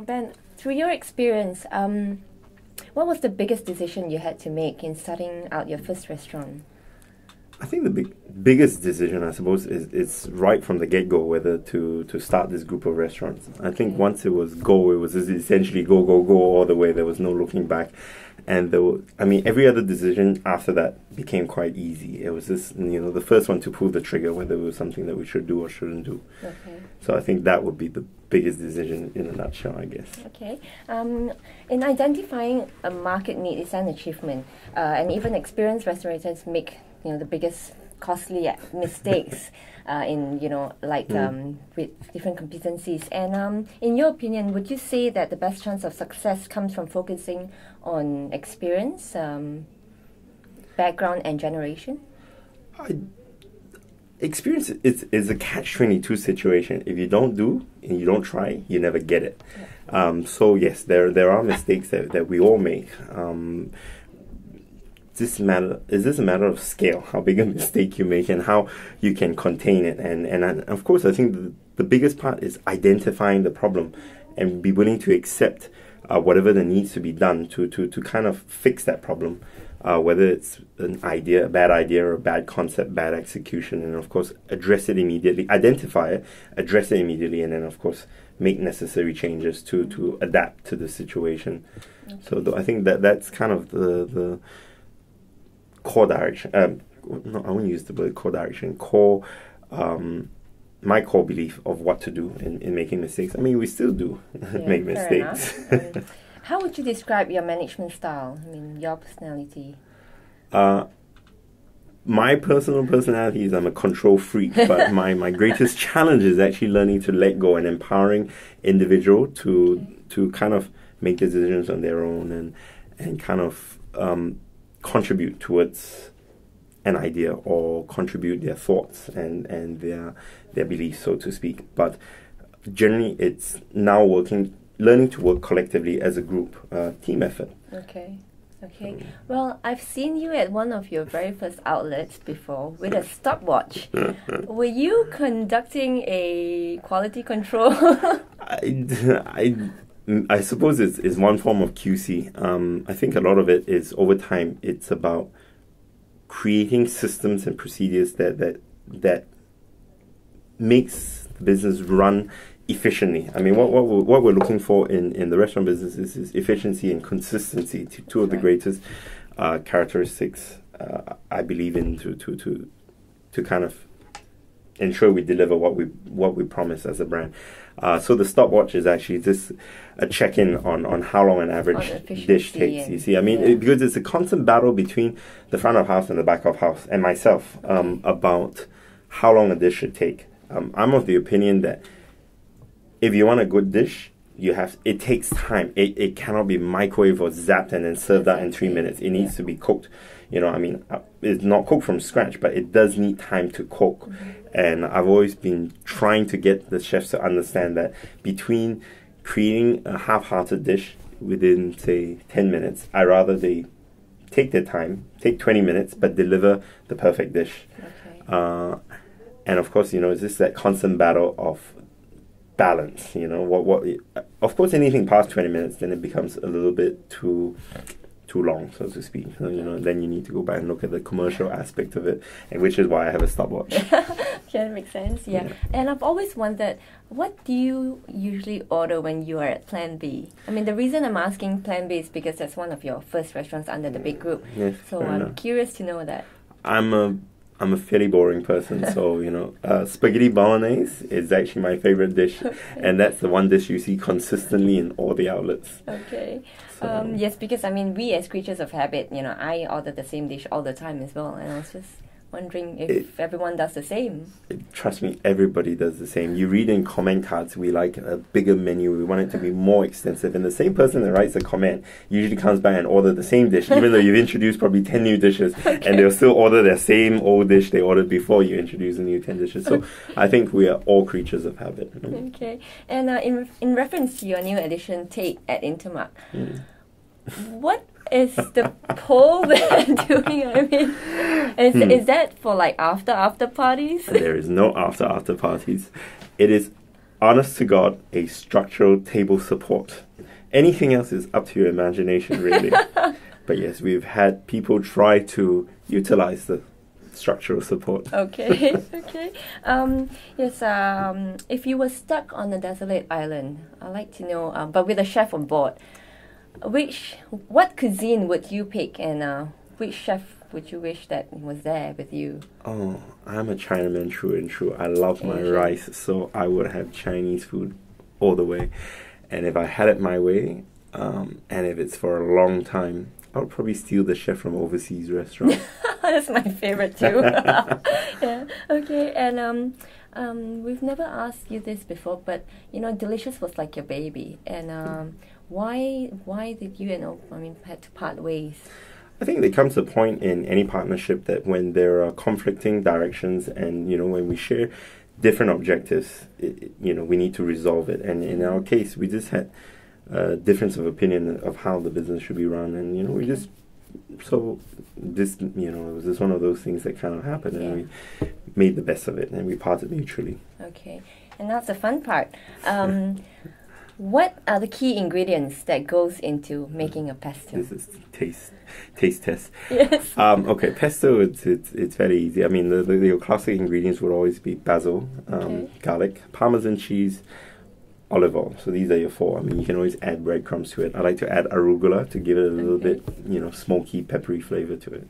Ben, through your experience, what was the biggest decision you had to make in starting out your first restaurant? I think the biggest decision, I suppose, is right from the get-go whether to start this group of restaurants. I think once it was go, it was essentially go, go, go all the way. There was no looking back. And every other decision after that became quite easy. It was just, the first one to pull the trigger, whether it was something that we should do or shouldn't do. Okay. So I think that would be the biggest decision in a nutshell, I guess. Okay. In identifying a market need is an achievement. And even experienced restaurateurs make, the biggest costly mistakes with different competencies. And in your opinion, would you say that the best chance of success comes from focusing on experience, background, and generation? Experience is a catch-22 situation. If you don't do and you don't try, you never get it. Yeah. So yes, there are mistakes that we all make. Is this a matter of scale, how big a mistake you make and how you can contain it? And of course, I think the biggest part is identifying the problem and be willing to accept whatever that needs to be done to kind of fix that problem, whether it's a bad idea or a bad concept, bad execution, and of course, address it immediately, identify it, address it immediately, and then of course, make necessary changes to adapt to the situation. Okay. So I think that's kind of the core direction. No, I won't use the word core direction. My core belief of what to do in making mistakes. I mean, we still do make mistakes. How would you describe your management style? I mean, your personality. My personal personality is I'm a control freak, but my greatest challenge is actually learning to let go and empowering individual to kind of make decisions on their own and kind of contribute towards an idea or contribute their thoughts and their beliefs, so to speak. But generally, it's now learning to work collectively as a group, team effort. Okay. Well, I've seen you at one of your very first outlets before with a stopwatch. Were you conducting a quality control? I suppose it's one form of QC. I think a lot of it is over time. It's about creating systems and procedures that makes the business run efficiently. I mean, what we're looking for in the restaurant business is efficiency and consistency. Two of the greatest characteristics I believe in to kind of ensure we deliver what we promise as a brand. So the stopwatch is actually just a check-in on how long an average dish takes. You see, I mean, because it's a constant battle between the front of house and the back of house and myself about how long a dish should take. I'm of the opinion that if you want a good dish, it takes time. It cannot be microwaved or zapped and then served out in 3 minutes. It needs to be cooked. It's not cooked from scratch, but it does need time to cook. Mm-hmm. And I've always been trying to get the chefs to understand that between creating a half-hearted dish within, say, 10 minutes, I'd rather they take their time, take 20 minutes, but deliver the perfect dish. Okay. And of course, it's just that constant battle of balance. Of course, anything past 20 minutes, then it becomes a little bit too long, so to speak. So, then you need to go back and look at the commercial aspect of it, and which is why I have a stopwatch. That makes sense. Yeah. And I've always wondered, what do you usually order when you are at Plan B? I mean, the reason I'm asking Plan B is because that's one of your first restaurants under the big group. Yes, so I'm curious to know that. I'm a fairly boring person, so spaghetti bolognese is actually my favorite dish, and that's the one dish you see consistently in all the outlets. Okay. So, yes, because we as creatures of habit, I order the same dish all the time as well, and I was just wondering if everyone does the same. Trust me, everybody does the same. You read in comment cards, we like a bigger menu, we want it to be more extensive, and the same person that writes a comment usually comes back and order the same dish, even though you've introduced probably 10 new dishes, and they'll still order their same old dish they ordered before you introduce the new 10 dishes. So I think we are all creatures of habit. Okay. And in reference to your new edition, Tate at Intermark, what is the poll they're doing? Is that for like after parties? There is no after parties. It is honest to God, a structural table support. Anything else is up to your imagination, really. But yes, we've had people try to utilize the structural support. Okay, okay. Yes, if you were stuck on a desolate island, I'd like to know, but with a chef on board, what cuisine would you pick, and which chef would you wish that was there with you? Oh, I'm a Chinaman true and true. I love my rice, so I would have Chinese food all the way. And if I had it my way, and if it's for a long time, I would probably steal the chef from overseas restaurant. That's my favorite too. Yeah. Okay. And we've never asked you this before, but Delicious was like your baby, and why did you had to part ways? I think there comes a point in any partnership that when there are conflicting directions, and when we share different objectives, we need to resolve it. And in our case, we just had a difference of opinion of how the business should be run, and we just it was just one of those things that kind of happened, and we made the best of it, and we parted mutually. Okay, and that's the fun part. What are the key ingredients that goes into making a pesto? This is taste test. Yes. Okay, pesto, it's very easy. I mean, the classic ingredients would always be basil, garlic, Parmesan cheese, olive oil. So these are your four. I mean, you can always add breadcrumbs to it. I like to add arugula to give it a little bit, smoky, peppery flavor to it.